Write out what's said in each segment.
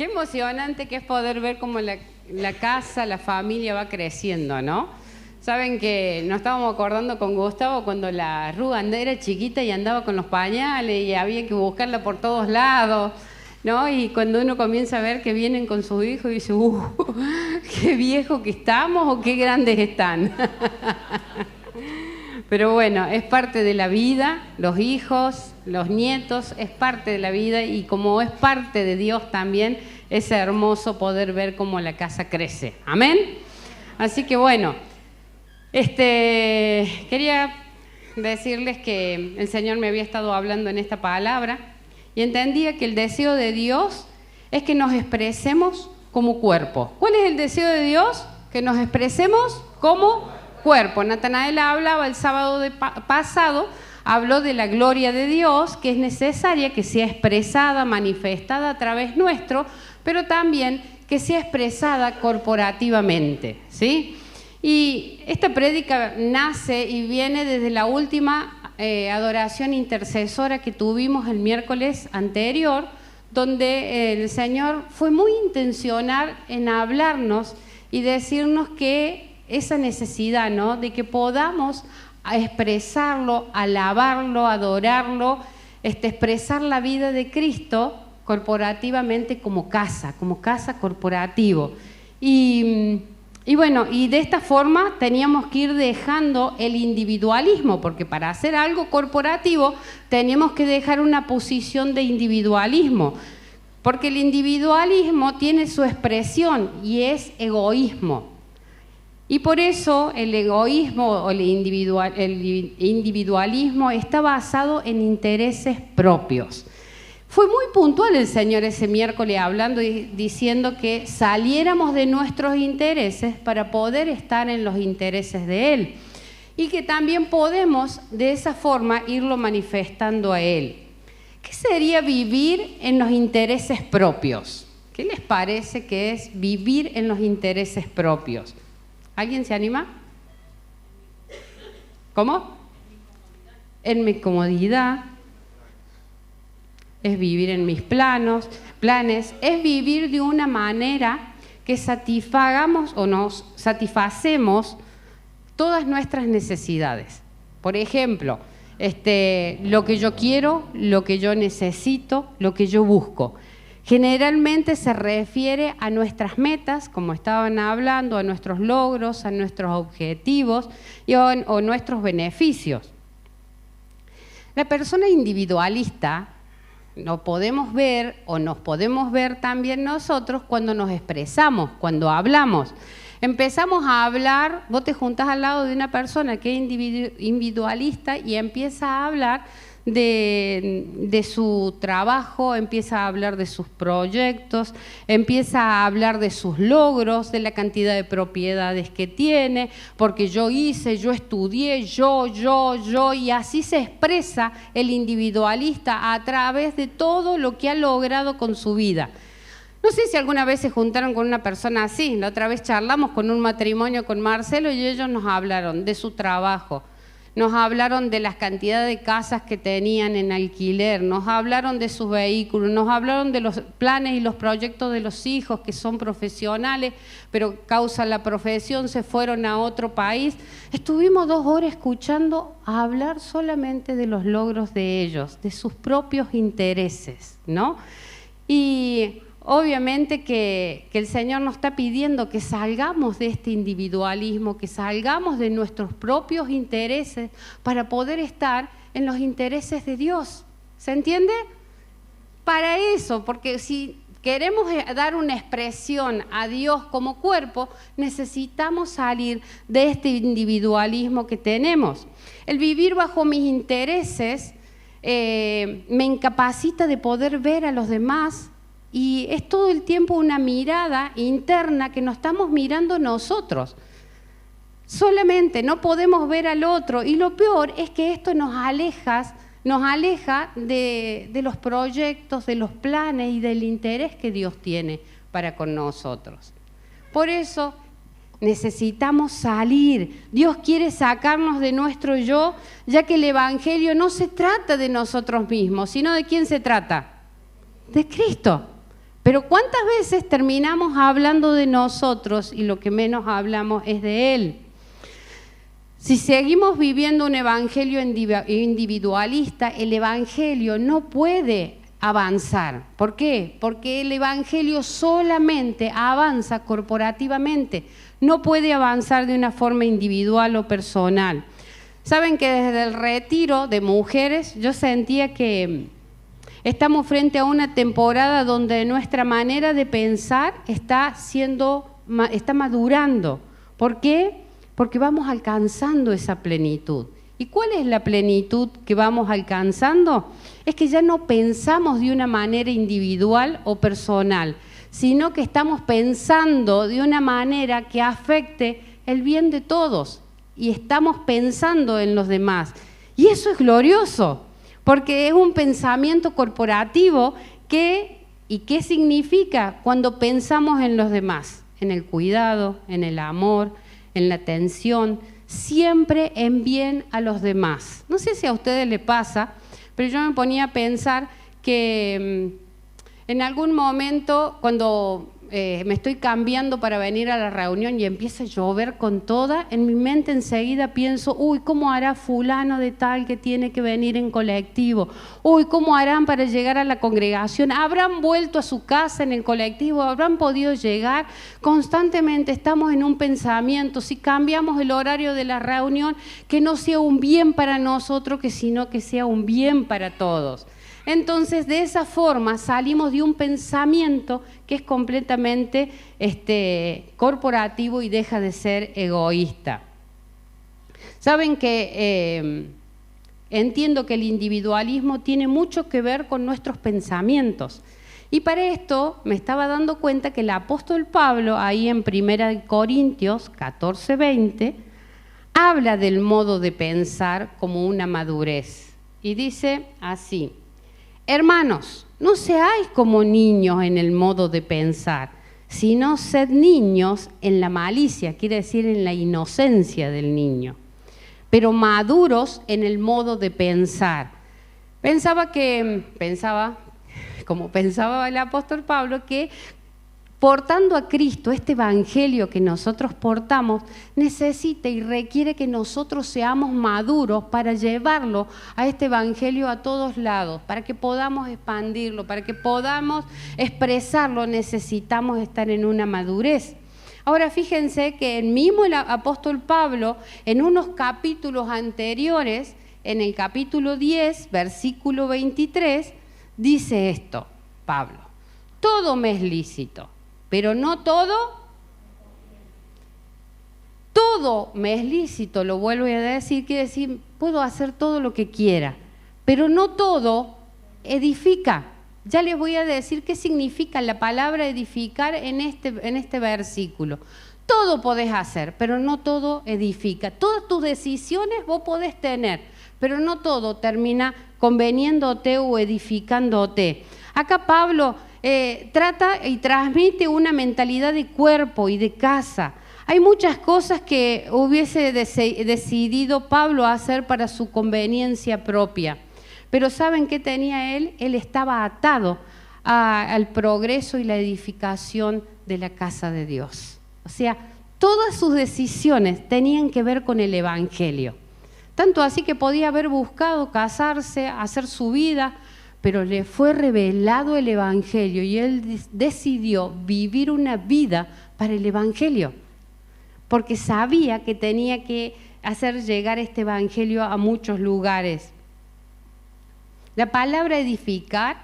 Qué emocionante que es poder ver cómo la casa, la familia va creciendo, ¿no? Saben que nos estábamos acordando con Gustavo cuando la Ruga era chiquita y andaba con los pañales y había que buscarla por todos lados, ¿no? Y cuando uno comienza a ver que vienen con sus hijos y dice, qué viejo que estamos o qué grandes están. Pero bueno, es parte de la vida, los hijos, los nietos, es parte de la vida y como es parte de Dios también, es hermoso poder ver cómo la casa crece. ¿Amén? Así que bueno, quería decirles que el Señor me había estado hablando en esta palabra y entendía que el deseo de Dios es que nos expresemos como cuerpo. ¿Cuál es el deseo de Dios? Que nos expresemos como cuerpo. Natanael hablaba el sábado pasado, habló de la gloria de Dios, que es necesaria que sea expresada, manifestada a través nuestro, pero también que sea expresada corporativamente, ¿sí? Y esta prédica nace y viene desde la última adoración intercesora que tuvimos el miércoles anterior, donde el Señor fue muy intencional en hablarnos y decirnos que esa necesidad, ¿no?, de que podamos expresarlo, alabarlo, adorarlo, expresar la vida de Cristo corporativamente como casa corporativo. Y bueno, y de esta forma teníamos que ir dejando el individualismo, porque para hacer algo corporativo teníamos que dejar una posición de individualismo, porque el individualismo tiene su expresión y es egoísmo. Y por eso el egoísmo o el individualismo está basado en intereses propios. Fue muy puntual el Señor ese miércoles hablando y diciendo que saliéramos de nuestros intereses para poder estar en los intereses de Él. Y que también podemos de esa forma irlo manifestando a Él. ¿Qué sería vivir en los intereses propios? ¿Qué les parece que es vivir en los intereses propios? ¿Alguien se anima? ¿Cómo? En mi comodidad. Es vivir en mis planes, es vivir de una manera que satisfagamos o nos satisfacemos todas nuestras necesidades. Por ejemplo, lo que yo quiero, lo que yo necesito, lo que yo busco. Generalmente se refiere a nuestras metas, como estaban hablando, a nuestros logros, a nuestros objetivos o nuestros beneficios. La persona individualista lo podemos ver o nos podemos ver también nosotros cuando nos expresamos, cuando hablamos. Empezamos a hablar, vos te juntás al lado de una persona que es individualista y empieza a hablar de su trabajo, empieza a hablar de sus proyectos, empieza a hablar de sus logros, de la cantidad de propiedades que tiene, porque yo hice, yo estudié, yo, y así se expresa el individualista a través de todo lo que ha logrado con su vida. No sé si alguna vez se juntaron con una persona así. La otra vez charlamos con un matrimonio con Marcelo y ellos nos hablaron de su trabajo. Nos hablaron de las cantidades de casas que tenían en alquiler, nos hablaron de sus vehículos, nos hablaron de los planes y los proyectos de los hijos que son profesionales, pero causa la profesión se fueron a otro país. Estuvimos 2 horas escuchando hablar solamente de los logros de ellos, de sus propios intereses, ¿no? Y obviamente que el Señor nos está pidiendo que salgamos de este individualismo, que salgamos de nuestros propios intereses para poder estar en los intereses de Dios. ¿Se entiende? Para eso, porque si queremos dar una expresión a Dios como cuerpo, necesitamos salir de este individualismo que tenemos. El vivir bajo mis intereses me incapacita de poder ver a los demás. Y es todo el tiempo una mirada interna que nos estamos mirando nosotros. Solamente no podemos ver al otro. Y lo peor es que esto nos aleja de los proyectos, de los planes y del interés que Dios tiene para con nosotros. Por eso necesitamos salir. Dios quiere sacarnos de nuestro yo, ya que el Evangelio no se trata de nosotros mismos, sino ¿de quién se trata? De Cristo. Pero ¿cuántas veces terminamos hablando de nosotros y lo que menos hablamos es de Él? Si seguimos viviendo un evangelio individualista, el evangelio no puede avanzar. ¿Por qué? Porque el evangelio solamente avanza corporativamente, no puede avanzar de una forma individual o personal. Saben que desde el retiro de mujeres yo sentía que estamos frente a una temporada donde nuestra manera de pensar está madurando. ¿Por qué? Porque vamos alcanzando esa plenitud. ¿Y cuál es la plenitud que vamos alcanzando? Es que ya no pensamos de una manera individual o personal, sino que estamos pensando de una manera que afecte el bien de todos y estamos pensando en los demás. Y eso es glorioso, porque es un pensamiento corporativo ¿y qué significa cuando pensamos en los demás? En el cuidado, en el amor, en la atención, siempre en bien a los demás. No sé si a ustedes les pasa, pero yo me ponía a pensar que en algún momento cuando me estoy cambiando para venir a la reunión y empieza a llover con toda, en mi mente enseguida pienso, uy, ¿cómo hará fulano de tal que tiene que venir en colectivo? Uy, ¿cómo harán para llegar a la congregación? ¿Habrán vuelto a su casa en el colectivo? ¿Habrán podido llegar? Constantemente estamos en un pensamiento, si cambiamos el horario de la reunión, que no sea un bien para nosotros, sino que sea un bien para todos. Entonces, de esa forma salimos de un pensamiento que es completamente corporativo y deja de ser egoísta. Saben que entiendo que el individualismo tiene mucho que ver con nuestros pensamientos. Y para esto me estaba dando cuenta que el apóstol Pablo, ahí en 1 Corintios 14:20, habla del modo de pensar como una madurez. Y dice así: hermanos, no seáis como niños en el modo de pensar, sino sed niños en la malicia, quiere decir en la inocencia del niño, pero maduros en el modo de pensar. Como pensaba el apóstol Pablo, que portando a Cristo, este evangelio que nosotros portamos, necesita y requiere que nosotros seamos maduros para llevarlo a este evangelio a todos lados, para que podamos expandirlo, para que podamos expresarlo, necesitamos estar en una madurez. Ahora fíjense que el mismo el apóstol Pablo, en unos capítulos anteriores, en el capítulo 10, versículo 23, dice esto, Pablo: todo me es lícito, pero no todo me es lícito, lo vuelvo a decir, quiere decir, puedo hacer todo lo que quiera, pero no todo edifica. Ya les voy a decir qué significa la palabra edificar en este versículo. Todo podés hacer, pero no todo edifica. Todas tus decisiones vos podés tener, pero no todo termina conveniéndote o edificándote. Acá Pablo trata y transmite una mentalidad de cuerpo y de casa. Hay muchas cosas que hubiese decidido Pablo hacer para su conveniencia propia, pero ¿saben qué tenía él? Él estaba atado al progreso y la edificación de la casa de Dios. O sea, todas sus decisiones tenían que ver con el evangelio. Tanto así que podía haber buscado casarse, hacer su vida, pero le fue revelado el evangelio y él decidió vivir una vida para el evangelio, porque sabía que tenía que hacer llegar este evangelio a muchos lugares. La palabra edificar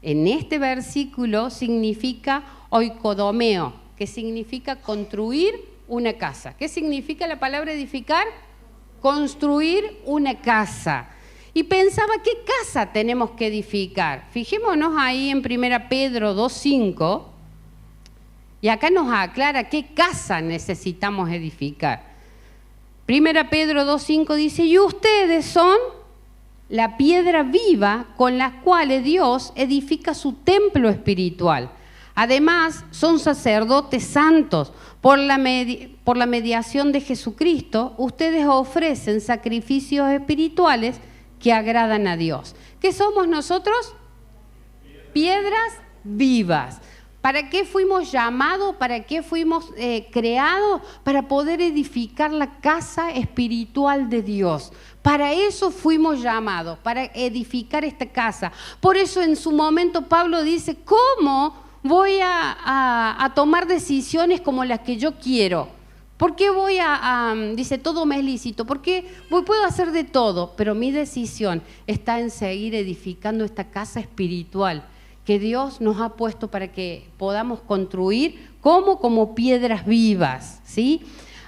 en este versículo significa oikodomeo, que significa construir una casa. ¿Qué significa la palabra edificar? Construir una casa. Y pensaba, ¿qué casa tenemos que edificar? Fijémonos ahí en 1 Pedro 2:5, y acá nos aclara qué casa necesitamos edificar. 1 Pedro 2:5 dice: y ustedes son la piedra viva con la cual Dios edifica su templo espiritual. Además, son sacerdotes santos. Por la mediación de Jesucristo, ustedes ofrecen sacrificios espirituales que agradan a Dios. ¿Qué somos nosotros? Piedras vivas. ¿Para qué fuimos llamados? ¿Para qué fuimos creados? Para poder edificar la casa espiritual de Dios. Para eso fuimos llamados, para edificar esta casa. Por eso en su momento Pablo dice, ¿cómo voy a tomar decisiones como las que yo quiero? ¿Por qué dice, todo me es lícito? Porque puedo hacer de todo, pero mi decisión está en seguir edificando esta casa espiritual que Dios nos ha puesto para que podamos construir como piedras vivas, ¿sí?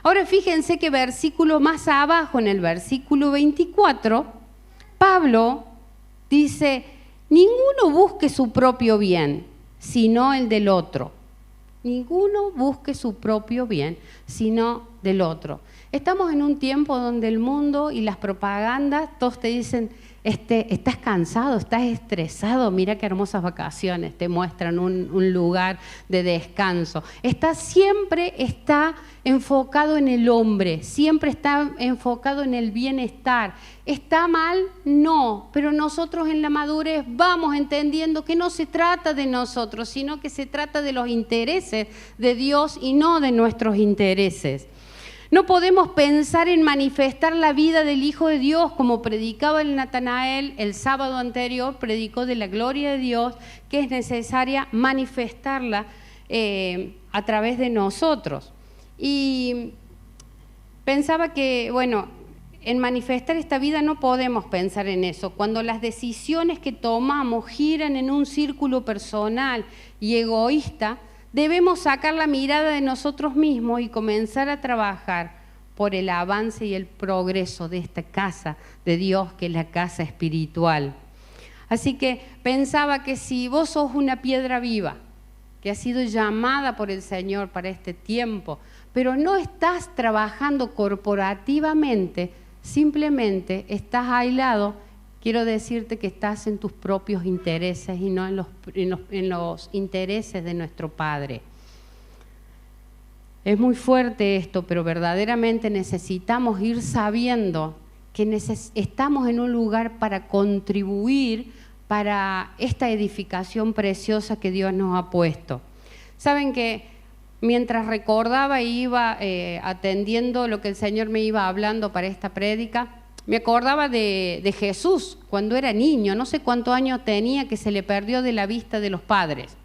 Ahora fíjense que versículo más abajo, en el versículo 24, Pablo dice, ninguno busque su propio bien, sino el del otro. Ninguno busque su propio bien, sino del otro. Estamos en un tiempo donde el mundo y las propagandas, todos te dicen, estás cansado, estás estresado, mira qué hermosas vacaciones, te muestran un lugar de descanso. Siempre está enfocado en el hombre, siempre está enfocado en el bienestar. ¿Está mal? No, pero nosotros en la madurez vamos entendiendo que no se trata de nosotros, sino que se trata de los intereses de Dios y no de nuestros intereses. No podemos pensar en manifestar la vida del Hijo de Dios como predicaba el Natanael el sábado anterior, predicó de la gloria de Dios, que es necesaria manifestarla a través de nosotros. Y pensaba que, bueno, en manifestar esta vida no podemos pensar en eso. Cuando las decisiones que tomamos giran en un círculo personal y egoísta, debemos sacar la mirada de nosotros mismos y comenzar a trabajar por el avance y el progreso de esta casa de Dios, que es la casa espiritual. Así que pensaba que si vos sos una piedra viva, que ha sido llamada por el Señor para este tiempo, pero no estás trabajando corporativamente, simplemente estás aislado, quiero decirte que estás en tus propios intereses y no en los intereses de nuestro Padre. Es muy fuerte esto, pero verdaderamente necesitamos ir sabiendo que estamos en un lugar para contribuir para esta edificación preciosa que Dios nos ha puesto. Saben que mientras recordaba e iba atendiendo lo que el Señor me iba hablando para esta prédica, me acordaba de Jesús cuando era niño, no sé cuántos años tenía, que se le perdió de la vista de los padres.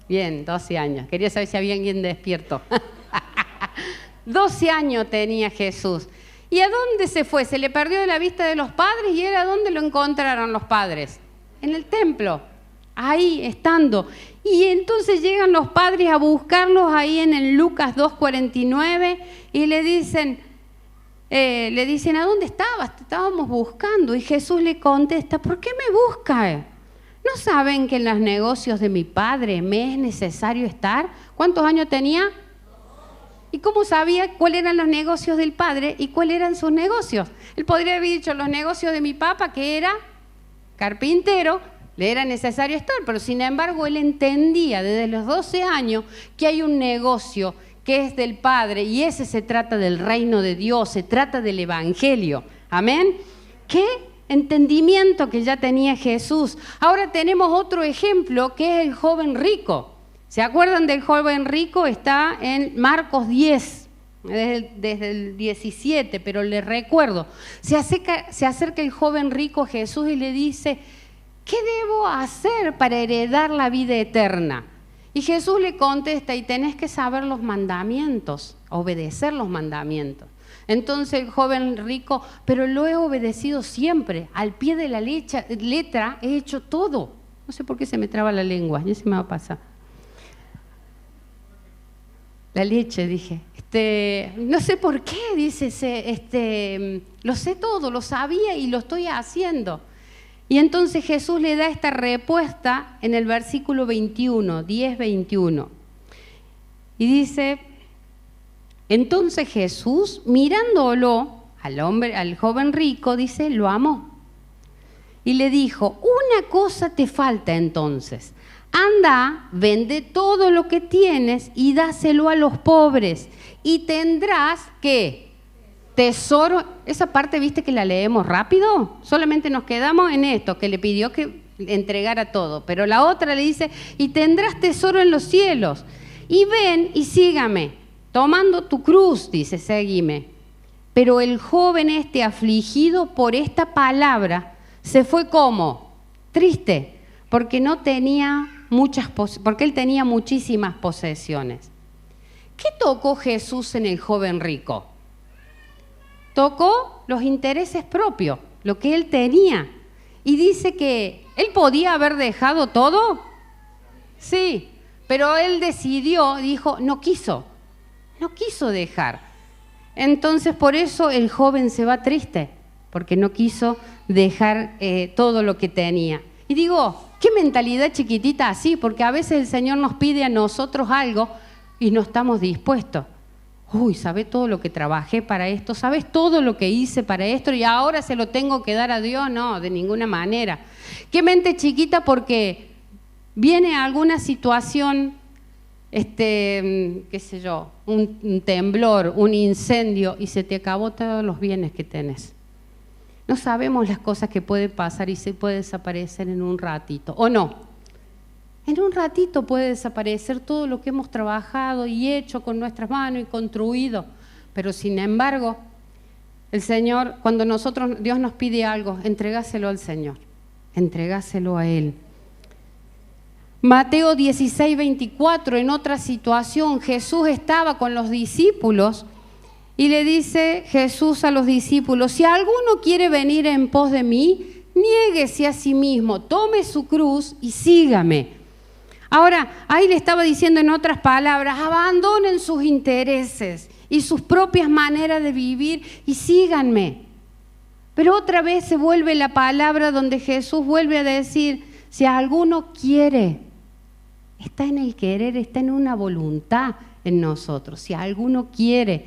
Bien, 12 años. Quería saber si había alguien despierto. 12 años tenía Jesús. ¿Y a dónde se fue? Se le perdió de la vista de los padres y era ¿dónde lo encontraron los padres? En el templo, ahí estando. Y entonces llegan los padres a buscarlos ahí en el Lucas 2:49 y le dicen, ¿a dónde estabas? Te estábamos buscando. Y Jesús le contesta, ¿por qué me busca? ¿No saben que en los negocios de mi Padre me es necesario estar? ¿Cuántos años tenía? ¿Y cómo sabía cuáles eran los negocios del Padre y cuáles eran sus negocios? Él podría haber dicho los negocios de mi papá, que era carpintero, le era necesario estar, pero sin embargo él entendía desde los 12 años que hay un negocio que es del Padre, y ese se trata del reino de Dios, se trata del Evangelio. Amén. ¿Qué entendimiento que ya tenía Jesús? Ahora tenemos otro ejemplo, que es el joven rico. ¿Se acuerdan del joven rico? Está en Marcos 10, desde el 17, pero les recuerdo. Se acerca el joven rico a Jesús y le dice, ¿qué debo hacer para heredar la vida eterna? Y Jesús le contesta, y tenés que saber los mandamientos, obedecer los mandamientos. Entonces el joven rico, pero lo he obedecido siempre, al pie de la letra he hecho todo. No sé por qué se me traba la lengua, ya se me va a pasar. La leche, dije. No sé por qué, dice, lo sé todo, lo sabía y lo estoy haciendo. Y entonces Jesús le da esta respuesta en el versículo 21, 10:21. Y dice, entonces Jesús, mirándolo al joven rico, dice, lo amó. Y le dijo, una cosa te falta entonces. Anda, vende todo lo que tienes y dáselo a los pobres. Y tendrás, ¿qué? Tesoro. Esa parte, ¿viste que la leemos rápido? Solamente nos quedamos en esto, que le pidió que entregara todo. Pero la otra le dice, y tendrás tesoro en los cielos. Y ven y sígame, tomando tu cruz, dice, seguime. Pero el joven afligido por esta palabra, se fue como triste, porque no tenía porque él tenía muchísimas posesiones. ¿Qué tocó Jesús en el joven rico? Tocó los intereses propios, lo que él tenía. Y dice que él podía haber dejado todo. Sí, pero él dijo, no quiso dejar. Entonces por eso el joven se va triste, porque no quiso dejar todo lo que tenía. Y digo, qué mentalidad chiquitita así, porque a veces el Señor nos pide a nosotros algo y no estamos dispuestos. Uy, ¿sabes todo lo que trabajé para esto? ¿Sabes todo lo que hice para esto? Y ahora se lo tengo que dar a Dios. No, de ninguna manera. Qué mente chiquita, porque viene alguna situación, qué sé yo, un temblor, un incendio, y se te acabó todos los bienes que tenés. No sabemos las cosas que pueden pasar y se puede desaparecer en un ratito, ¿o no? En un ratito puede desaparecer todo lo que hemos trabajado y hecho con nuestras manos y construido. Pero sin embargo, el Señor, cuando Dios nos pide algo, entregáselo al Señor, entregáselo a Él. Mateo 16:24, en otra situación, Jesús estaba con los discípulos y le dice Jesús a los discípulos, si alguno quiere venir en pos de mí, niéguese a sí mismo, tome su cruz y sígame. Ahora, ahí le estaba diciendo en otras palabras, abandonen sus intereses y sus propias maneras de vivir y síganme. Pero otra vez se vuelve la palabra donde Jesús vuelve a decir, si alguno quiere, está en el querer, está en una voluntad en nosotros. Si alguno quiere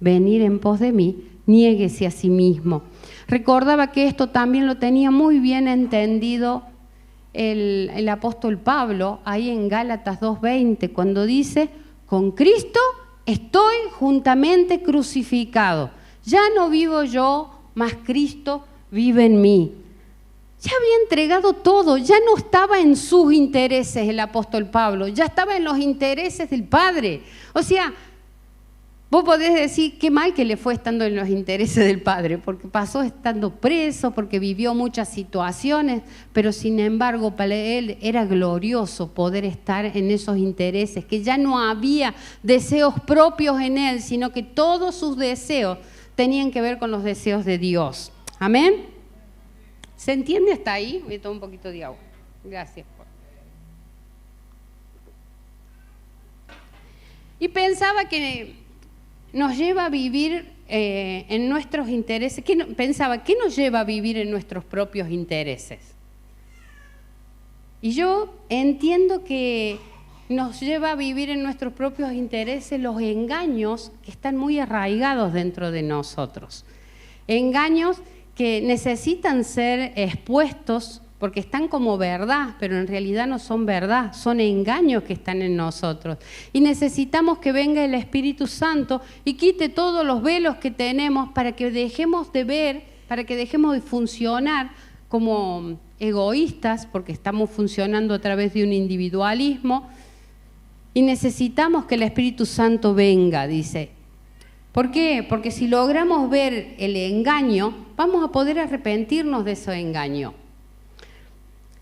venir en pos de mí, niéguese a sí mismo. Recordaba que esto también lo tenía muy bien entendido el apóstol Pablo, ahí en Gálatas 2:20, cuando dice, con Cristo estoy juntamente crucificado. Ya no vivo yo, mas Cristo vive en mí. Ya había entregado todo, ya no estaba en sus intereses el apóstol Pablo, ya estaba en los intereses del Padre. O sea, vos podés decir qué mal que le fue estando en los intereses del Padre, porque pasó estando preso, porque vivió muchas situaciones, pero sin embargo para él era glorioso poder estar en esos intereses, que ya no había deseos propios en él, sino que todos sus deseos tenían que ver con los deseos de Dios. ¿Amén? ¿Se entiende hasta ahí? Voy a tomar un poquito de agua. Gracias. Y pensaba que nos lleva a vivir en nuestros intereses. Pensaba, ¿qué nos lleva a vivir en nuestros propios intereses? Y yo entiendo que nos lleva a vivir en nuestros propios intereses los engaños que están muy arraigados dentro de nosotros. Engaños que necesitan ser expuestos porque están como verdad, pero en realidad no son verdad, son engaños que están en nosotros. Y necesitamos que venga el Espíritu Santo y quite todos los velos que tenemos para que dejemos de ver, para que dejemos de funcionar como egoístas, porque estamos funcionando a través de un individualismo. Y necesitamos que el Espíritu Santo venga, dice. ¿Por qué? Porque si logramos ver el engaño, vamos a poder arrepentirnos de ese engaño.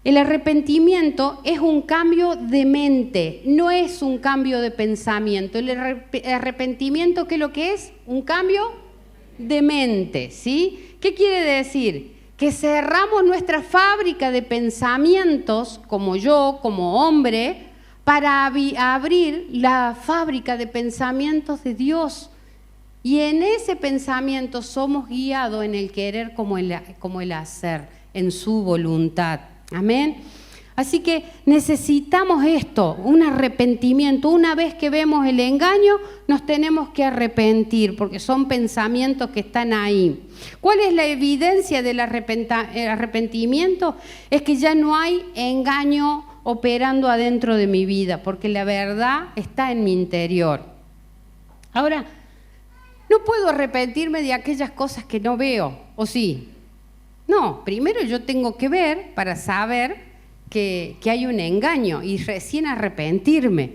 El arrepentimiento es un cambio de mente, no es un cambio de pensamiento. El arrepentimiento, ¿qué es lo que es? Un cambio de mente, ¿sí? ¿Qué quiere decir? Que cerramos nuestra fábrica de pensamientos, como yo, como hombre, para abrir la fábrica de pensamientos de Dios. Y en ese pensamiento somos guiados en el querer como el hacer, en su voluntad. Amén. Así que necesitamos esto, un arrepentimiento. Una vez que vemos el engaño, nos tenemos que arrepentir, porque son pensamientos que están ahí. ¿Cuál es la evidencia del arrepentimiento? Es que ya no hay engaño operando adentro de mi vida, porque la verdad está en mi interior. Ahora, no puedo arrepentirme de aquellas cosas que no veo, ¿o sí? No, primero yo tengo que ver para saber que hay un engaño y recién arrepentirme.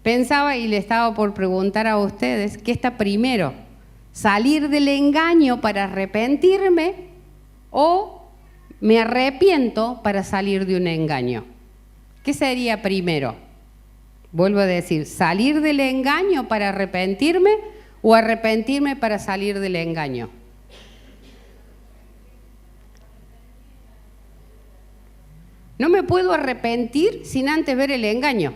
Pensaba y le estaba por preguntar a ustedes, ¿qué está primero? ¿Salir del engaño para arrepentirme o me arrepiento para salir de un engaño? ¿Qué sería primero? Vuelvo a decir, ¿salir del engaño para arrepentirme o arrepentirme para salir del engaño? No me puedo arrepentir sin antes ver el engaño.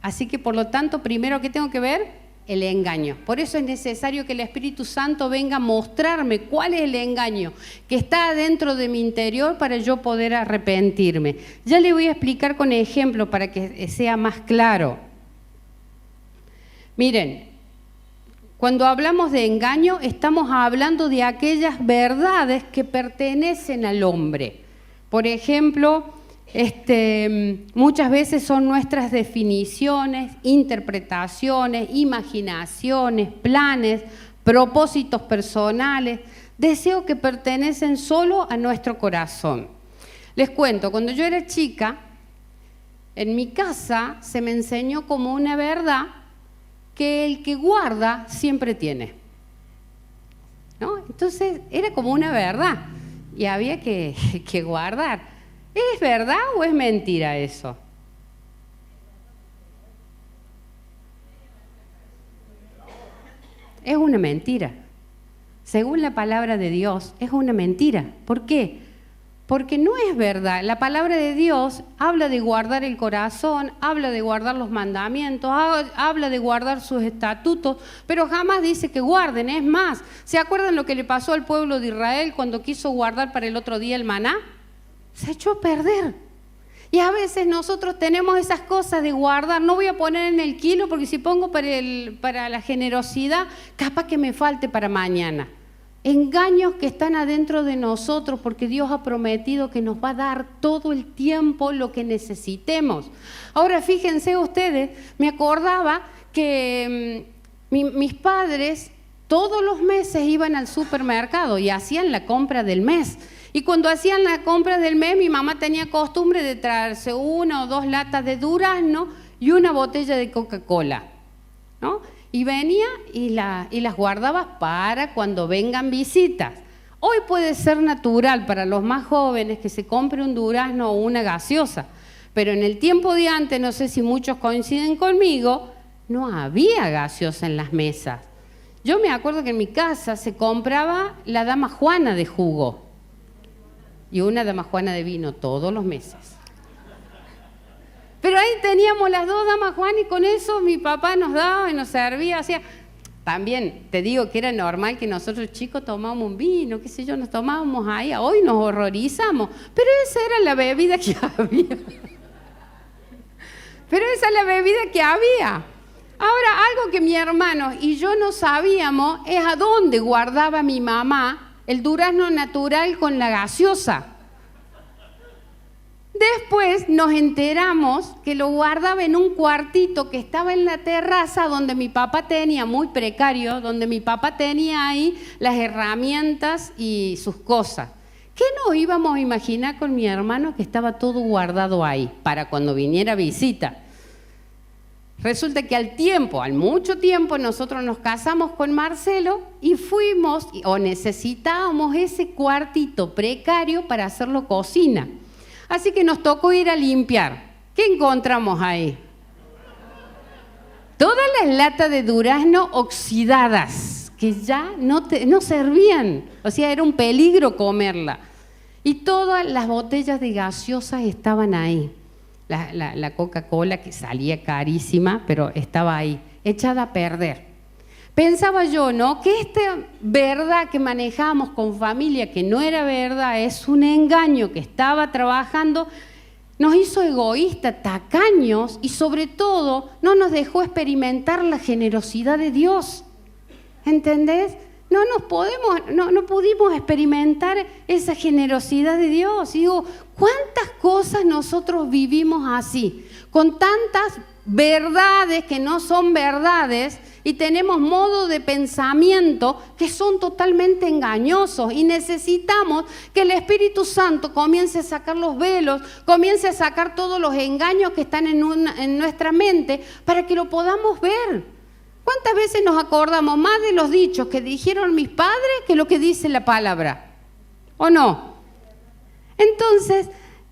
Así que por lo tanto, primero que tengo que ver, el engaño. Por eso es necesario que el Espíritu Santo venga a mostrarme cuál es el engaño que está dentro de mi interior para yo poder arrepentirme. Ya le voy a explicar con ejemplo para que sea más claro. Miren, cuando hablamos de engaño, estamos hablando de aquellas verdades que pertenecen al hombre. Por ejemplo, muchas veces son nuestras definiciones, interpretaciones, imaginaciones, planes, propósitos personales, deseos que pertenecen solo a nuestro corazón. Les cuento, cuando yo era chica, en mi casa se me enseñó como una verdad que el que guarda siempre tiene, ¿no? Entonces era como una verdad y había que guardar. ¿Es verdad o es mentira eso? Es una mentira. Según la palabra de Dios, es una mentira. ¿Por qué? Porque no es verdad. La palabra de Dios habla de guardar el corazón, habla de guardar los mandamientos, habla de guardar sus estatutos, pero jamás dice que guarden. Es más, ¿se acuerdan lo que le pasó al pueblo de Israel cuando quiso guardar para el otro día el maná? Se echó a perder. Y a veces nosotros tenemos esas cosas de guardar. No voy a poner en el kilo porque si pongo para la generosidad, capaz que me falte para mañana. Engaños que están adentro de nosotros porque Dios ha prometido que nos va a dar todo el tiempo lo que necesitemos. Ahora fíjense ustedes, me acordaba que mis padres todos los meses iban al supermercado y hacían la compra del mes. Y cuando hacían la compra del mes, mi mamá tenía costumbre de traerse 1 o 2 latas de durazno y una botella de Coca-Cola, ¿no? Y venía y las guardaba para cuando vengan visitas. Hoy puede ser natural para los más jóvenes que se compre un durazno o una gaseosa, pero en el tiempo de antes, no sé si muchos coinciden conmigo, no había gaseosa en las mesas. Yo me acuerdo que en mi casa se compraba la dama Juana de jugo y una dama Juana de vino todos los meses. Pero ahí teníamos las 2 damas Juana y con eso mi papá nos daba y nos servía. O sea, también te digo que era normal que nosotros chicos tomábamos un vino, qué sé yo, nos tomábamos ahí. Hoy nos horrorizamos, pero esa era la bebida que había. Pero esa es la bebida que había. Ahora, algo que mi hermano y yo no sabíamos es a dónde guardaba mi mamá el durazno natural con la gaseosa. Después nos enteramos que lo guardaba en un cuartito que estaba en la terraza donde mi papá tenía, muy precario, donde mi papá tenía ahí las herramientas y sus cosas. ¿Qué nos íbamos a imaginar con mi hermano que estaba todo guardado ahí para cuando viniera visita? Resulta que al mucho tiempo, nosotros nos casamos con Marcelo y fuimos, o necesitábamos ese cuartito precario para hacerlo cocina. Así que nos tocó ir a limpiar. ¿Qué encontramos ahí? Todas las latas de durazno oxidadas, que ya no servían. O sea, era un peligro comerla. Y todas las botellas de gaseosas estaban ahí. La Coca-Cola, que salía carísima, pero estaba ahí, echada a perder. Pensaba yo, ¿no?, que esta verdad que manejamos con familia, que no era verdad, es un engaño que estaba trabajando, nos hizo egoístas, tacaños y sobre todo no nos dejó experimentar la generosidad de Dios. ¿Entendés? No pudimos experimentar esa generosidad de Dios. Y digo, ¿cuántas cosas nosotros vivimos así? Con tantas verdades que no son verdades y tenemos modos de pensamiento que son totalmente engañosos y necesitamos que el Espíritu Santo comience a sacar los velos, comience a sacar todos los engaños que están en nuestra mente para que lo podamos ver. ¿Cuántas veces nos acordamos más de los dichos que dijeron mis padres que lo que dice la palabra? ¿O no? Entonces,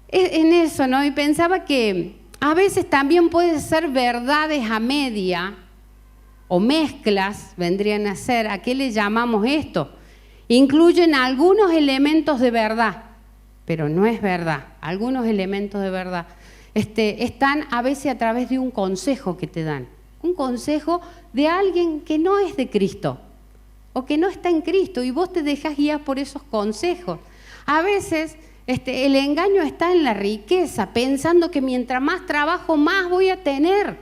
en eso, ¿no? Y pensaba que a veces también puede ser verdades a media o mezclas, vendrían a ser. ¿A qué le llamamos esto? Incluyen algunos elementos de verdad, pero no es verdad. Algunos elementos de verdad están a veces a través de un consejo que te dan. Un consejo de alguien que no es de Cristo o que no está en Cristo y vos te dejás guiar por esos consejos. A veces el engaño está en la riqueza, pensando que mientras más trabajo, más voy a tener.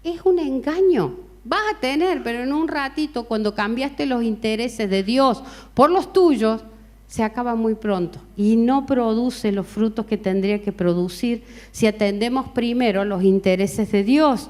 Es un engaño. Vas a tener, pero en un ratito, cuando cambiaste los intereses de Dios por los tuyos, se acaba muy pronto y no produce los frutos que tendría que producir si atendemos primero los intereses de Dios.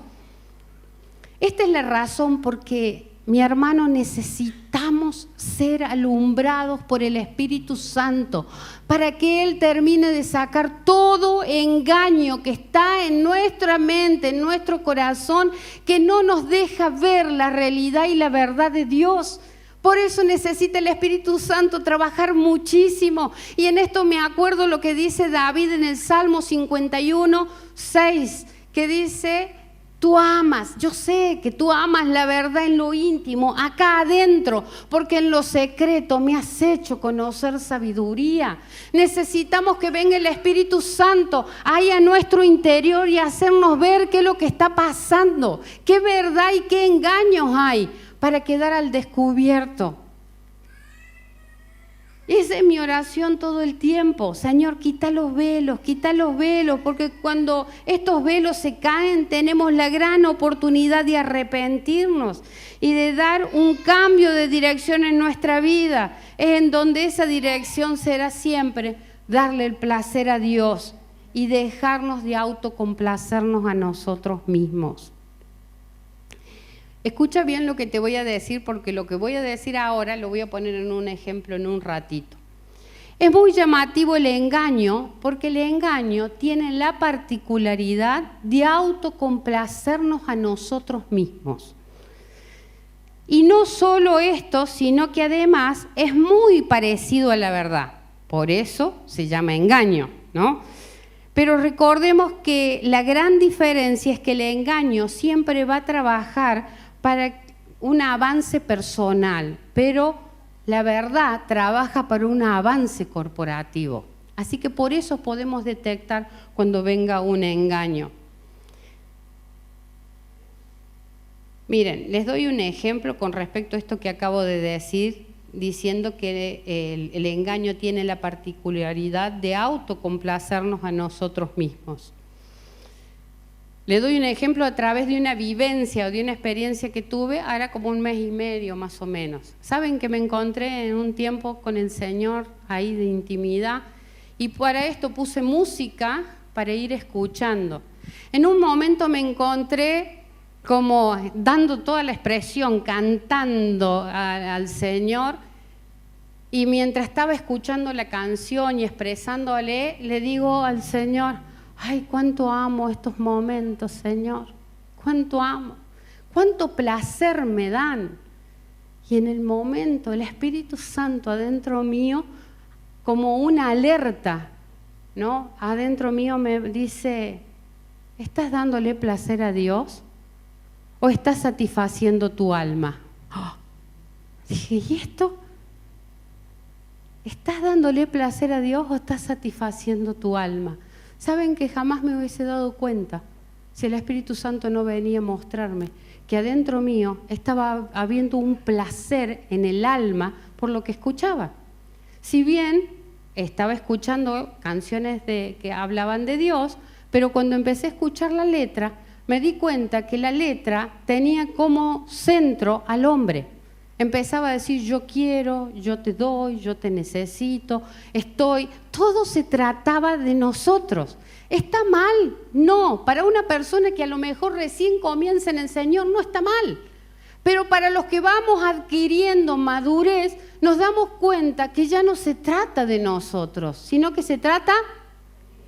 Esta es la razón por que, mi hermano, necesitamos ser alumbrados por el Espíritu Santo para que Él termine de sacar todo engaño que está en nuestra mente, en nuestro corazón, que no nos deja ver la realidad y la verdad de Dios. Por eso necesita el Espíritu Santo trabajar muchísimo. Y en esto me acuerdo lo que dice David en el Salmo 51, 6, que dice: tú amas, yo sé que tú amas la verdad en lo íntimo, acá adentro, porque en lo secreto me has hecho conocer sabiduría. Necesitamos que venga el Espíritu Santo ahí a nuestro interior y hacernos ver qué es lo que está pasando, qué verdad y qué engaños hay para quedar al descubierto. Esa es mi oración todo el tiempo. Señor, quita los velos, porque cuando estos velos se caen, tenemos la gran oportunidad de arrepentirnos y de dar un cambio de dirección en nuestra vida. Es en donde esa dirección será siempre darle el placer a Dios y dejarnos de autocomplacernos a nosotros mismos. Escucha bien lo que te voy a decir, porque lo que voy a decir ahora lo voy a poner en un ejemplo en un ratito. Es muy llamativo el engaño, porque el engaño tiene la particularidad de autocomplacernos a nosotros mismos. Y no solo esto, sino que además es muy parecido a la verdad. Por eso se llama engaño, ¿no? Pero recordemos que la gran diferencia es que el engaño siempre va a trabajar para un avance personal, pero la verdad trabaja para un avance corporativo. Así que por eso podemos detectar cuando venga un engaño. Miren, les doy un ejemplo con respecto a esto que acabo de decir, diciendo que el engaño tiene la particularidad de autocomplacernos a nosotros mismos. Le doy un ejemplo a través de una vivencia o de una experiencia que tuve, ahora como 1 mes y medio más o menos. Saben que me encontré en un tiempo con el Señor ahí de intimidad y para esto puse música para ir escuchando. En un momento me encontré como dando toda la expresión, cantando al Señor, y mientras estaba escuchando la canción y expresándole, le digo al Señor: ay, cuánto amo estos momentos, Señor, cuánto amo, cuánto placer me dan. Y en el momento el Espíritu Santo adentro mío, como una alerta, ¿no? Adentro mío me dice: ¿estás dándole placer a Dios o estás satisfaciendo tu alma? Oh. Dije, ¿y esto? ¿Estás dándole placer a Dios o estás satisfaciendo tu alma? Saben que jamás me hubiese dado cuenta si el Espíritu Santo no venía a mostrarme que adentro mío estaba habiendo un placer en el alma por lo que escuchaba. Si bien estaba escuchando canciones que hablaban de Dios, pero cuando empecé a escuchar la letra, me di cuenta que la letra tenía como centro al hombre. Empezaba a decir: yo quiero, yo te doy, yo te necesito, estoy. Todo se trataba de nosotros. ¿Está mal? No. Para una persona que a lo mejor recién comienza en el Señor, no está mal. Pero para los que vamos adquiriendo madurez, nos damos cuenta que ya no se trata de nosotros, sino que se trata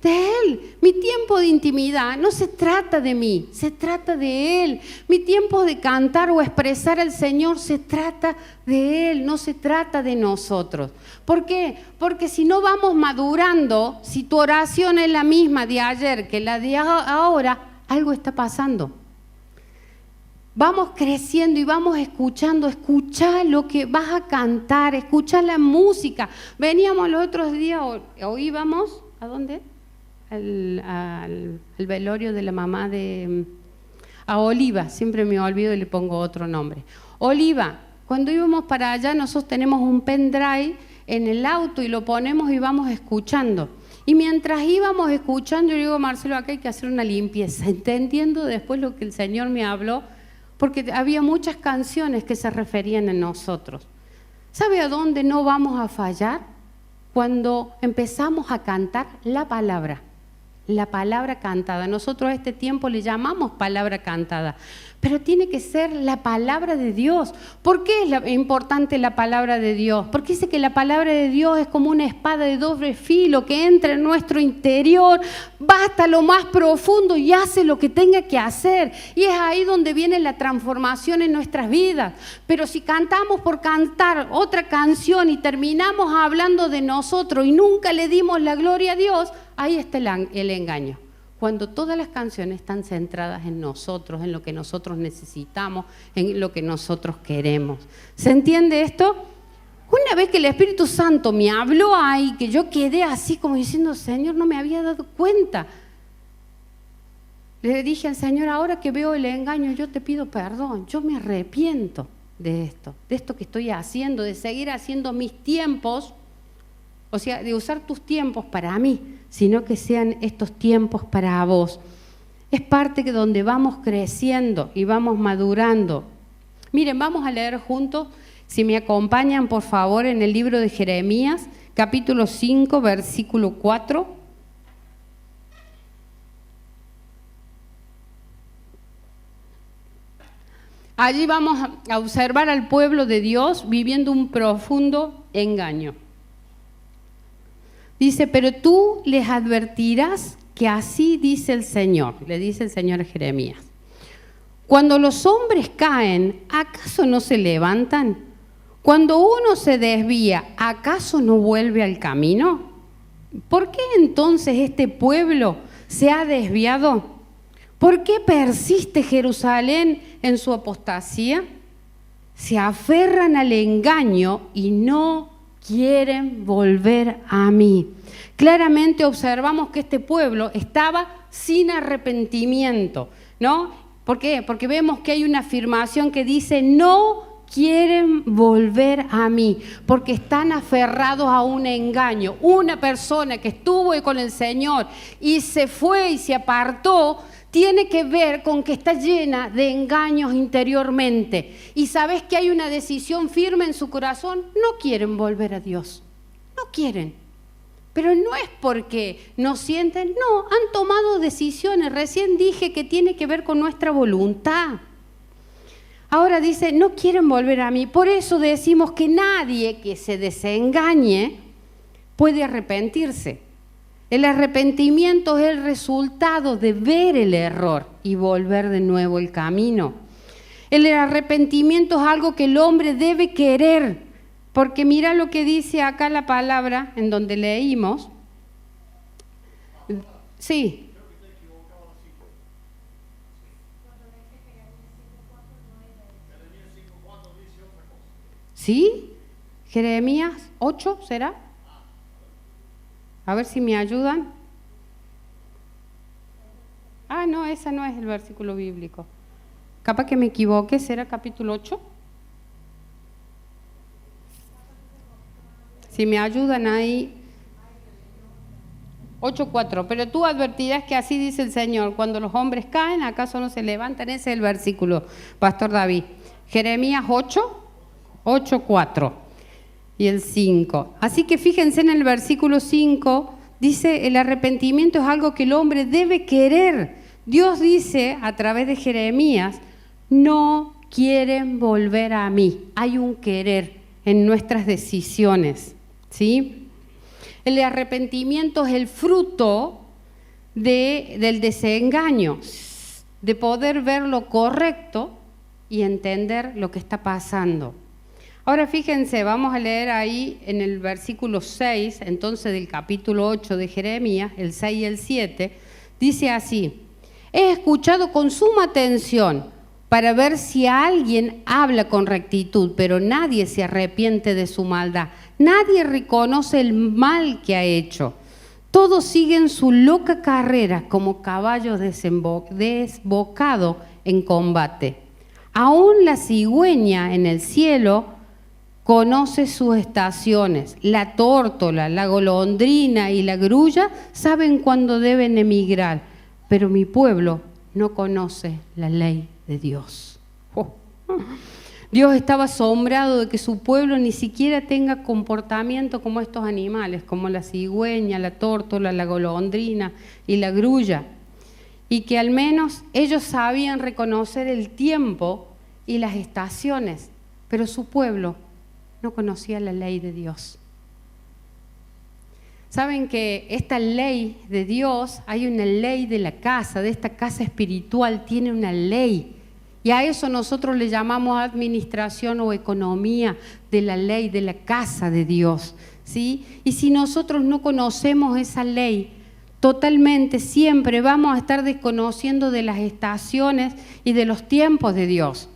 de Él. Mi tiempo de intimidad no se trata de mí, se trata de Él. Mi tiempo de cantar o expresar al Señor se trata de Él, no se trata de nosotros. ¿Por qué? Porque si no vamos madurando, si tu oración es la misma de ayer que la de ahora, algo está pasando. Vamos creciendo y vamos escuchando, escuchá lo que vas a cantar, escuchá la música. Veníamos los otros días, o íbamos, ¿a dónde? Al velorio de la mamá a Oliva, siempre me olvido y le pongo otro nombre. Oliva, cuando íbamos para allá nosotros tenemos un pendrive en el auto y lo ponemos y vamos escuchando. Y mientras íbamos escuchando, yo digo, Marcelo, acá hay que hacer una limpieza, entendiendo después lo que el Señor me habló, porque había muchas canciones que se referían a nosotros. ¿Sabe a dónde no vamos a fallar? Cuando empezamos a cantar la palabra cantada. Nosotros a este tiempo le llamamos palabra cantada, pero tiene que ser la palabra de Dios. ¿Por qué es importante la palabra de Dios? Porque dice que la palabra de Dios es como una espada de doble filo que entra en nuestro interior, va hasta lo más profundo y hace lo que tenga que hacer. Y es ahí donde viene la transformación en nuestras vidas. Pero si cantamos por cantar otra canción y terminamos hablando de nosotros y nunca le dimos la gloria a Dios, ahí está el engaño. Cuando todas las canciones están centradas en nosotros, en lo que nosotros necesitamos, en lo que nosotros queremos. ¿Se entiende esto? Una vez que el Espíritu Santo me habló ahí, que yo quedé así como diciendo, Señor, no me había dado cuenta. Le dije al Señor, ahora que veo el engaño, yo te pido perdón, yo me arrepiento de esto que estoy haciendo, de seguir haciendo mis tiempos, o sea, de usar tus tiempos para mí, sino que sean estos tiempos para vos. Es parte de donde vamos creciendo y vamos madurando. Miren, vamos a leer juntos, si me acompañan por favor, en el libro de Jeremías, capítulo 5, versículo 4. Allí vamos a observar al pueblo de Dios viviendo un profundo engaño. Dice, pero tú les advertirás que así dice el Señor, le dice el Señor a Jeremías. Cuando los hombres caen, ¿acaso no se levantan? Cuando uno se desvía, ¿acaso no vuelve al camino? ¿Por qué entonces este pueblo se ha desviado? ¿Por qué persiste Jerusalén en su apostasía? Se aferran al engaño y no quieren volver a mí. Claramente observamos que este pueblo estaba sin arrepentimiento, ¿no? ¿Por qué? Porque vemos que hay una afirmación que dice, no quieren volver a mí, porque están aferrados a un engaño. Una persona que estuvo con el Señor y se fue y se apartó, tiene que ver con que está llena de engaños interiormente. Y sabes que hay una decisión firme en su corazón, no quieren volver a Dios, no quieren. Pero no es porque no sienten, no, han tomado decisiones. Recién dije que tiene que ver con nuestra voluntad. Ahora dice, no quieren volver a mí. Por eso decimos que nadie que se desengañe puede arrepentirse. El arrepentimiento es el resultado de ver el error y volver de nuevo el camino. El arrepentimiento es algo que el hombre debe querer, porque mira lo que dice acá la palabra en donde leímos. Sí. ¿Sí? Jeremías 8, ¿será? A ver si me ayudan. Ah, no, ese no es el versículo bíblico. Capaz que me equivoqué, ¿será capítulo 8? Si me ayudan ahí. 8:4. Pero tú advertirás que así dice el Señor, cuando los hombres caen, ¿acaso no se levantan? Ese es el versículo, Pastor David. Jeremías 8:4. Y el 5. Así que fíjense en el versículo 5, dice, el arrepentimiento es algo que el hombre debe querer. Dios dice a través de Jeremías, no quieren volver a mí. Hay un querer en nuestras decisiones, ¿sí? El arrepentimiento es el fruto del desengaño, de poder ver lo correcto y entender lo que está pasando. Ahora fíjense, vamos a leer ahí en el versículo 6, entonces del capítulo 8 de Jeremías, el 6 y el 7, dice así: he escuchado con suma atención para ver si alguien habla con rectitud, pero nadie se arrepiente de su maldad. Nadie reconoce el mal que ha hecho. Todos siguen su loca carrera como caballos desbocados en combate. Aún la cigüeña en el cielo conoce sus estaciones. La tórtola, la golondrina y la grulla saben cuándo deben emigrar, pero mi pueblo no conoce la ley de Dios. Dios estaba asombrado de que su pueblo ni siquiera tenga comportamiento como estos animales, como la cigüeña, la tórtola, la golondrina y la grulla, y que al menos ellos sabían reconocer el tiempo y las estaciones, pero su pueblo no conocía la ley de Dios. Saben que esta ley de Dios, hay una ley de la casa, de esta casa espiritual, tiene una ley. Y a eso nosotros le llamamos administración o economía de la ley de la casa de Dios, ¿sí? Y si nosotros no conocemos esa ley, totalmente siempre vamos a estar desconociendo de las estaciones y de los tiempos de Dios.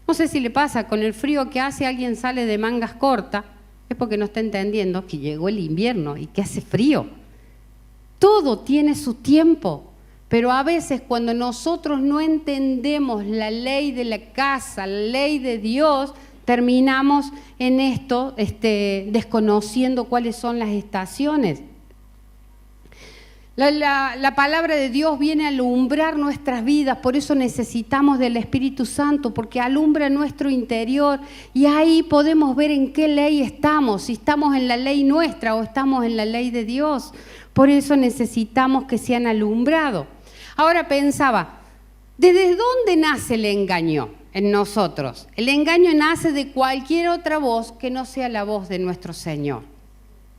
No sé si le pasa, con el frío que hace, alguien sale de mangas cortas, es porque no está entendiendo que llegó el invierno y que hace frío. Todo tiene su tiempo. Pero a veces cuando nosotros no entendemos la ley de la casa, la ley de Dios, terminamos en esto desconociendo cuáles son las estaciones. La palabra de Dios viene a alumbrar nuestras vidas, por eso necesitamos del Espíritu Santo, porque alumbra nuestro interior y ahí podemos ver en qué ley estamos, si estamos en la ley nuestra o estamos en la ley de Dios. Por eso necesitamos que sean alumbrados. Ahora pensaba, ¿desde dónde nace el engaño en nosotros? El engaño nace de cualquier otra voz que no sea la voz de nuestro Señor,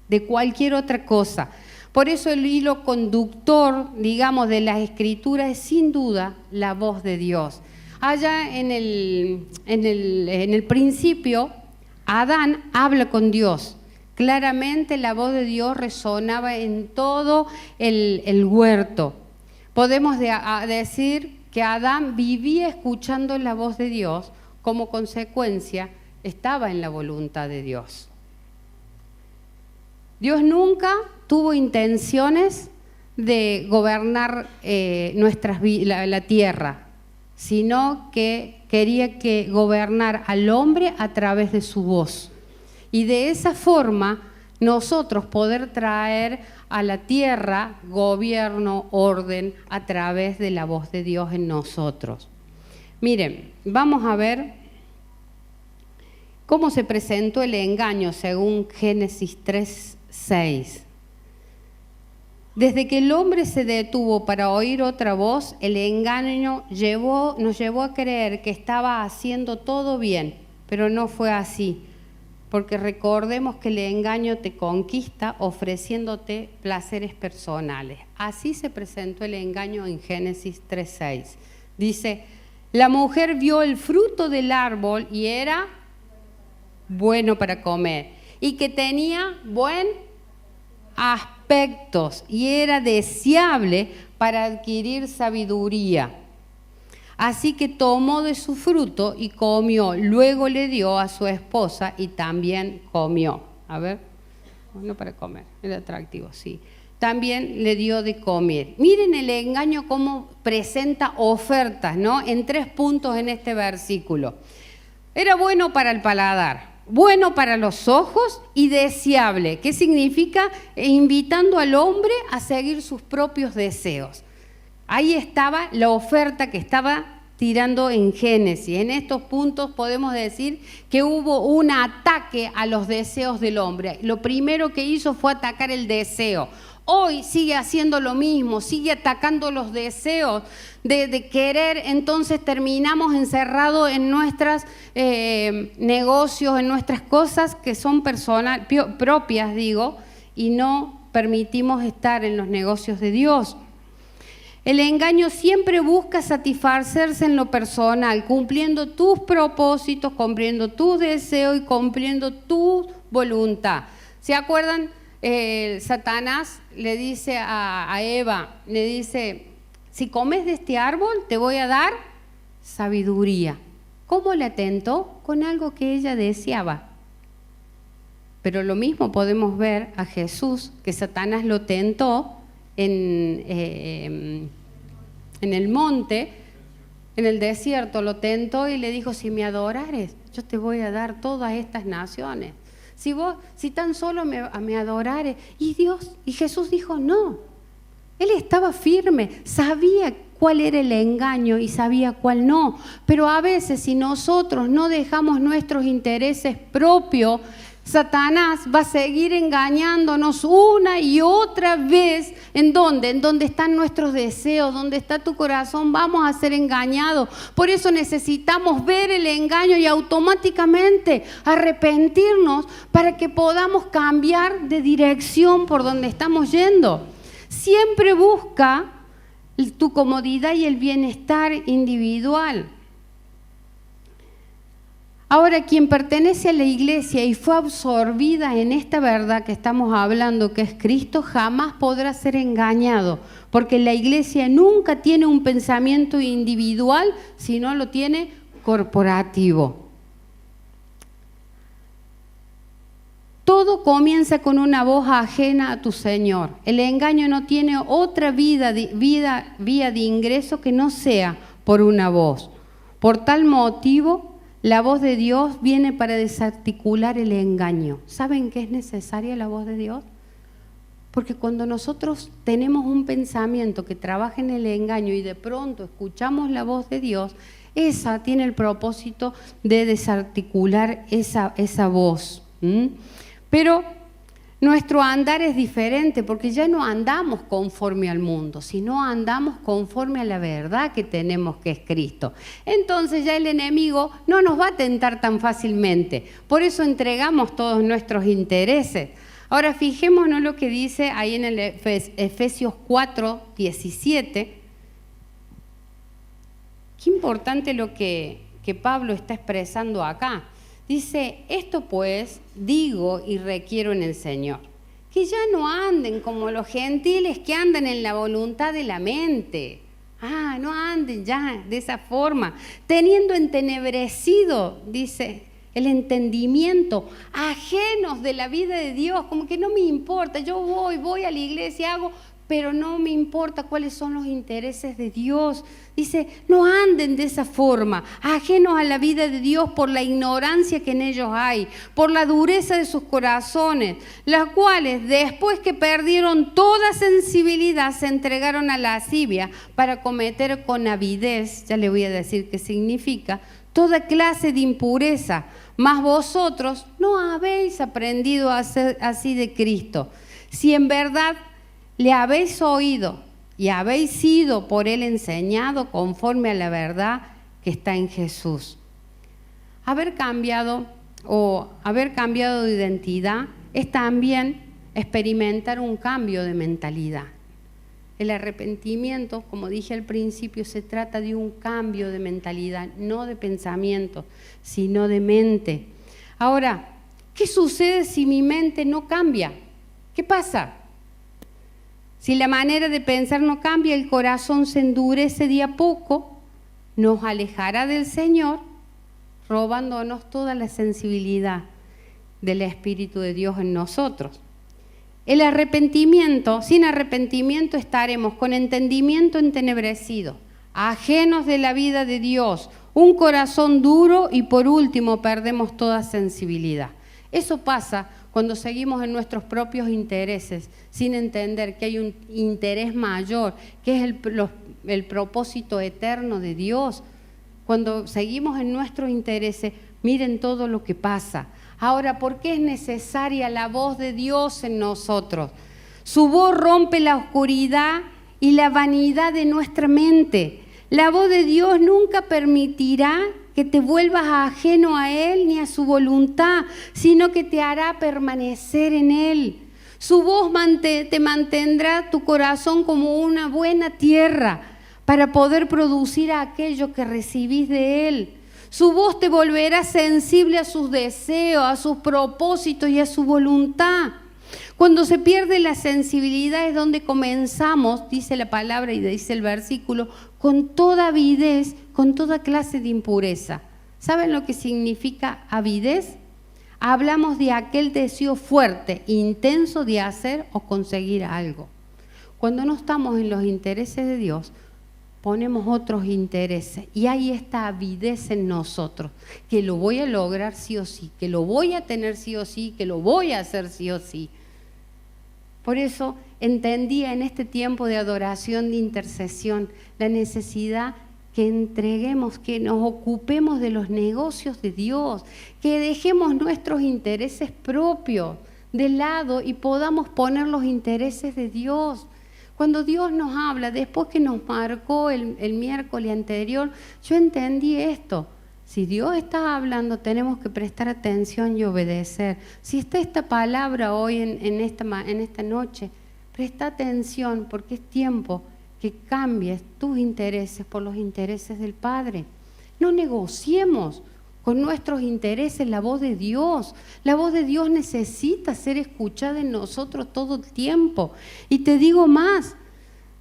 de cualquier otra cosa. Por eso el hilo conductor, digamos, de las Escrituras es sin duda la voz de Dios. Allá en el principio, Adán habla con Dios. Claramente la voz de Dios resonaba en todo el huerto. Podemos decir que Adán vivía escuchando la voz de Dios, como consecuencia estaba en la voluntad de Dios. Dios nunca tuvo intenciones de gobernar la tierra, sino que quería que gobernar al hombre a través de su voz. Y de esa forma nosotros poder traer a la tierra gobierno, orden, a través de la voz de Dios en nosotros. Miren, vamos a ver cómo se presentó el engaño según Génesis 3:6. Desde que el hombre se detuvo para oír otra voz, el engaño nos llevó a creer que estaba haciendo todo bien, pero no fue así. Porque recordemos que el engaño te conquista ofreciéndote placeres personales. Así se presentó el engaño en Génesis 3:6. Dice, la mujer vio el fruto del árbol y era bueno para comer, y que tenía buen aspecto y era deseable para adquirir sabiduría. Así que tomó de su fruto y comió. Luego le dio a su esposa y también comió. A ver, bueno para comer, era atractivo, sí. También le dio de comer. Miren el engaño cómo presenta ofertas, ¿no? En 3 puntos en este versículo. Era bueno para el paladar, bueno para los ojos y deseable. ¿Qué significa? Invitando al hombre a seguir sus propios deseos. Ahí estaba la oferta que estaba tirando en Génesis. En estos puntos podemos decir que hubo un ataque a los deseos del hombre. Lo primero que hizo fue atacar el deseo. hoy sigue haciendo lo mismo, sigue atacando los deseos de querer, entonces terminamos encerrados en nuestros negocios, en nuestras cosas que son propias, y no permitimos estar en los negocios de Dios. El engaño siempre busca satisfacerse en lo personal, cumpliendo tus propósitos, cumpliendo tus deseos y cumpliendo tu voluntad. ¿Se acuerdan? Satanás le dice a Eva, le dice, si comes de este árbol te voy a dar sabiduría. ¿Cómo la tentó? Con algo que ella deseaba. Pero lo mismo podemos ver a Jesús, que Satanás lo tentó en el monte, en el desierto, lo tentó y le dijo, si me adorares, yo te voy a dar todas estas naciones. Si tan solo me adorares. Y Jesús dijo, no. Él estaba firme, sabía cuál era el engaño y sabía cuál no. Pero a veces, si nosotros no dejamos nuestros intereses propios, Satanás va a seguir engañándonos una y otra vez. ¿En dónde? En donde están nuestros deseos, donde está tu corazón, vamos a ser engañados. Por eso necesitamos ver el engaño y automáticamente arrepentirnos para que podamos cambiar de dirección por donde estamos yendo. Siempre busca tu comodidad y el bienestar individual. Ahora, quien pertenece a la iglesia y fue absorbida en esta verdad que estamos hablando, que es Cristo, jamás podrá ser engañado, porque la iglesia nunca tiene un pensamiento individual, sino lo tiene corporativo. Todo comienza con una voz ajena a tu Señor. El engaño no tiene otra vía de ingreso que no sea por una voz. Por tal motivo, la voz de Dios viene para desarticular el engaño. ¿Saben qué es necesaria la voz de Dios? Porque cuando nosotros tenemos un pensamiento que trabaja en el engaño y de pronto escuchamos la voz de Dios, esa tiene el propósito de desarticular esa voz. Pero nuestro andar es diferente porque ya no andamos conforme al mundo, sino andamos conforme a la verdad que tenemos, que es Cristo. Entonces ya el enemigo no nos va a tentar tan fácilmente. Por eso entregamos todos nuestros intereses. Ahora fijémonos lo que dice ahí en el Efesios 4:17. Qué importante lo que Pablo está expresando acá. Dice, esto pues digo y requiero en el Señor, que ya no anden como los gentiles que andan en la voluntad de la mente. No anden ya de esa forma, teniendo entenebrecido, dice, el entendimiento, ajenos de la vida de Dios, como que no me importa, yo voy a la iglesia, hago, pero no me importa cuáles son los intereses de Dios. Dice, no anden de esa forma, ajenos a la vida de Dios por la ignorancia que en ellos hay, por la dureza de sus corazones, las cuales después que perdieron toda sensibilidad se entregaron a la lascivia para cometer con avidez, ya le voy a decir qué significa, toda clase de impureza. Mas vosotros no habéis aprendido a ser así de Cristo. Si en verdad le habéis oído y habéis sido por él enseñado conforme a la verdad que está en Jesús. Haber cambiado de identidad es también experimentar un cambio de mentalidad. El arrepentimiento, como dije al principio, se trata de un cambio de mentalidad, no de pensamiento, sino de mente. Ahora, ¿qué sucede si mi mente no cambia? ¿Qué pasa? Si la manera de pensar no cambia, el corazón se endurece de a poco, nos alejará del Señor, robándonos toda la sensibilidad del Espíritu de Dios en nosotros. El arrepentimiento, sin arrepentimiento estaremos con entendimiento entenebrecido, ajenos de la vida de Dios, un corazón duro y por último perdemos toda sensibilidad. Eso pasa cuando seguimos en nuestros propios intereses, sin entender que hay un interés mayor, que es el propósito eterno de Dios. Cuando seguimos en nuestros intereses, miren todo lo que pasa. Ahora, ¿por qué es necesaria la voz de Dios en nosotros? Su voz rompe la oscuridad y la vanidad de nuestra mente. La voz de Dios nunca permitirá que te vuelvas ajeno a Él ni a su voluntad, sino que te hará permanecer en Él. Su voz te mantendrá tu corazón como una buena tierra para poder producir aquello que recibís de Él. Su voz te volverá sensible a sus deseos, a sus propósitos y a su voluntad. Cuando se pierde la sensibilidad es donde comenzamos, dice la palabra y dice el versículo, con toda avidez, con toda clase de impureza. ¿Saben lo que significa avidez? Hablamos de aquel deseo fuerte, intenso de hacer o conseguir algo. Cuando no estamos en los intereses de Dios, ponemos otros intereses y hay esta avidez en nosotros, que lo voy a lograr sí o sí, que lo voy a tener sí o sí, que lo voy a hacer sí o sí. Por eso entendía en este tiempo de adoración, de intercesión, la necesidad que entreguemos, que nos ocupemos de los negocios de Dios, que dejemos nuestros intereses propios de lado y podamos poner los intereses de Dios. Cuando Dios nos habla, después que nos marcó el miércoles anterior, yo entendí esto. Si Dios está hablando, tenemos que prestar atención y obedecer. Si está esta palabra hoy en esta noche, presta atención porque es tiempo que cambies tus intereses por los intereses del Padre. No negociemos con nuestros intereses la voz de Dios. La voz de Dios necesita ser escuchada en nosotros todo el tiempo. Y te digo más,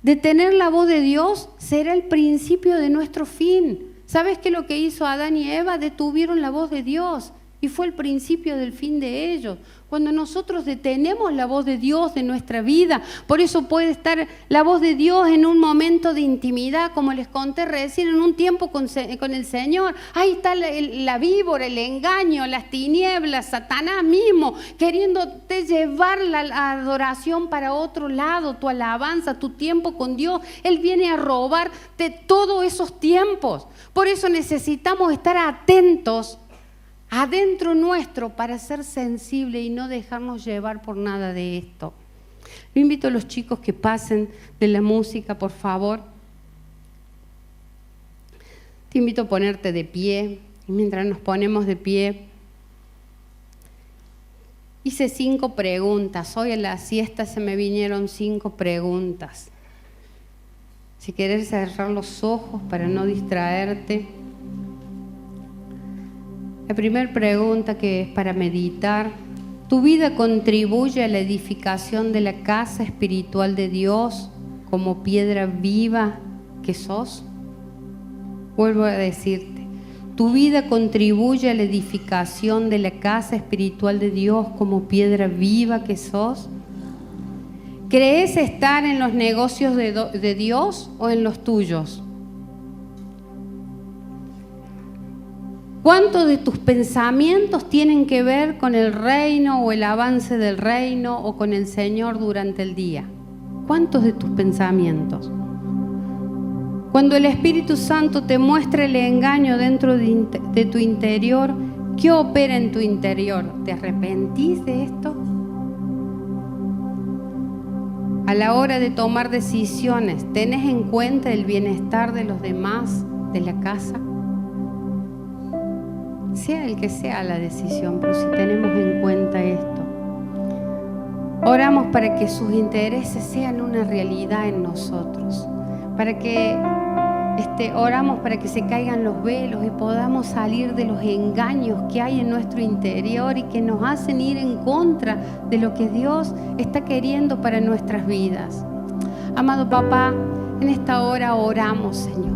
de tener la voz de Dios será el principio de nuestro fin. ¿Sabes qué lo que hizo Adán y Eva? Detuvieron la voz de Dios y fue el principio del fin de ellos. Cuando nosotros detenemos la voz de Dios de nuestra vida, por eso puede estar la voz de Dios en un momento de intimidad, como les conté recién, en un tiempo con el Señor. Ahí está la víbora, el engaño, las tinieblas, Satanás mismo, queriéndote llevar la adoración para otro lado, tu alabanza, tu tiempo con Dios. Él viene a robarte todos esos tiempos. Por eso necesitamos estar atentos adentro nuestro para ser sensible y no dejarnos llevar por nada de esto. Yo invito a los chicos que pasen de la música, por favor. Te invito a ponerte de pie. Y mientras nos ponemos de pie, hice 5 preguntas. Hoy en la siesta se me vinieron 5 preguntas. Si querés cerrar los ojos para no distraerte. La primera pregunta, que es para meditar: ¿tu vida contribuye a la edificación de la casa espiritual de Dios como piedra viva que sos? Vuelvo a decirte, ¿tu vida contribuye a la edificación de la casa espiritual de Dios como piedra viva que sos? ¿Crees estar en los negocios de Dios o en los tuyos? ¿Cuántos de tus pensamientos tienen que ver con el reino o el avance del reino o con el Señor durante el día? ¿Cuántos de tus pensamientos? Cuando el Espíritu Santo te muestra el engaño dentro de tu interior, ¿qué opera en tu interior? ¿Te arrepentís de esto? A la hora de tomar decisiones, ¿tenés en cuenta el bienestar de los demás, de la casa? Sea el que sea la decisión, pero si tenemos en cuenta esto, oramos para que sus intereses sean una realidad en nosotros, oramos para que se caigan los velos y podamos salir de los engaños que hay en nuestro interior y que nos hacen ir en contra de lo que Dios está queriendo para nuestras vidas. Amado Papá, en esta hora oramos, Señor.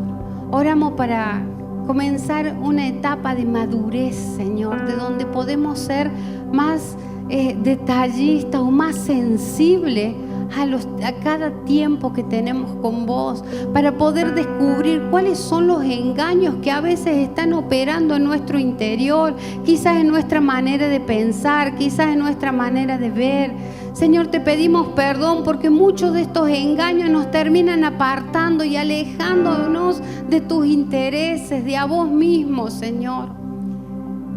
Oramos para comenzar una etapa de madurez, Señor, de donde podemos ser más detallistas o más sensibles a cada tiempo que tenemos con vos, para poder descubrir cuáles son los engaños que a veces están operando en nuestro interior, quizás en nuestra manera de pensar, quizás en nuestra manera de ver. Señor, te pedimos perdón porque muchos de estos engaños nos terminan apartando y alejándonos de tus intereses, de a vos mismo, Señor.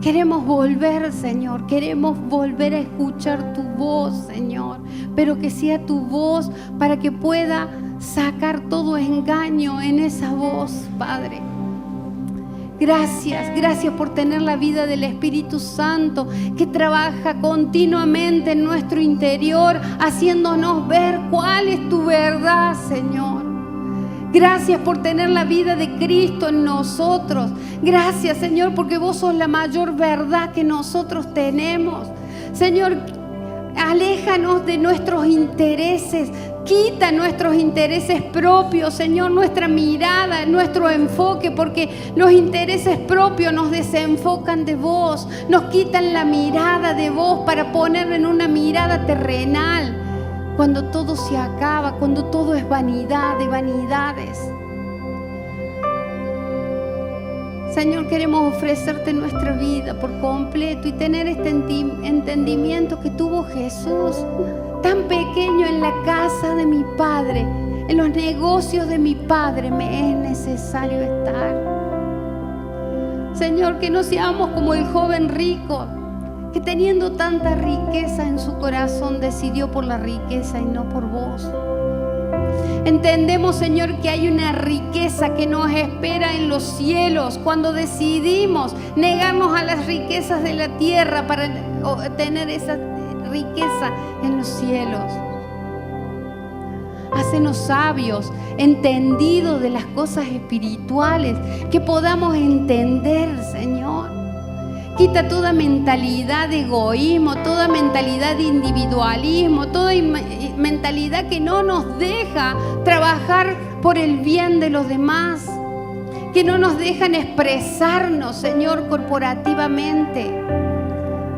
Queremos volver, Señor, queremos volver a escuchar tu voz, Señor, pero que sea tu voz para que pueda sacar todo engaño en esa voz, Padre. Gracias, gracias por tener la vida del Espíritu Santo que trabaja continuamente en nuestro interior, haciéndonos ver cuál es tu verdad, Señor. Gracias por tener la vida de Cristo en nosotros. Gracias, Señor, porque vos sos la mayor verdad que nosotros tenemos. Señor, aléjanos de nuestros intereses. Quita nuestros intereses propios, Señor, nuestra mirada, nuestro enfoque, porque los intereses propios nos desenfocan de vos, nos quitan la mirada de vos para ponerla en una mirada terrenal. Cuando todo se acaba, cuando todo es vanidad de vanidades. Señor, queremos ofrecerte nuestra vida por completo y tener este entendimiento que tuvo Jesús, tan pequeño: en la casa de mi Padre, en los negocios de mi Padre me es necesario estar. Señor, que no seamos como el joven rico, que teniendo tanta riqueza en su corazón decidió por la riqueza y no por vos. Entendemos, Señor, que hay una riqueza que nos espera en los cielos cuando decidimos negarnos a las riquezas de la tierra para tener esa riqueza en los cielos. Hacenos sabios, entendidos de las cosas espirituales, que podamos entender, Señor. Quita toda mentalidad de egoísmo, toda mentalidad de individualismo, toda mentalidad que no nos deja trabajar por el bien de los demás, que no nos dejan expresarnos, Señor, corporativamente.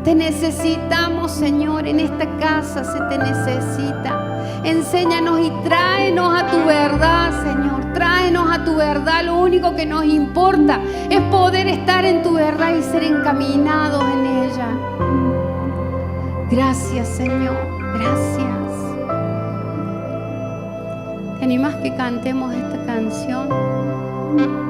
Te necesitamos, Señor, en esta casa se te necesita. Enséñanos y tráenos a tu verdad, Señor. Tráenos a tu verdad. Lo único que nos importa es poder estar en tu verdad y ser encaminados en ella. Gracias, Señor. Gracias. ¿Te animás que cantemos esta canción?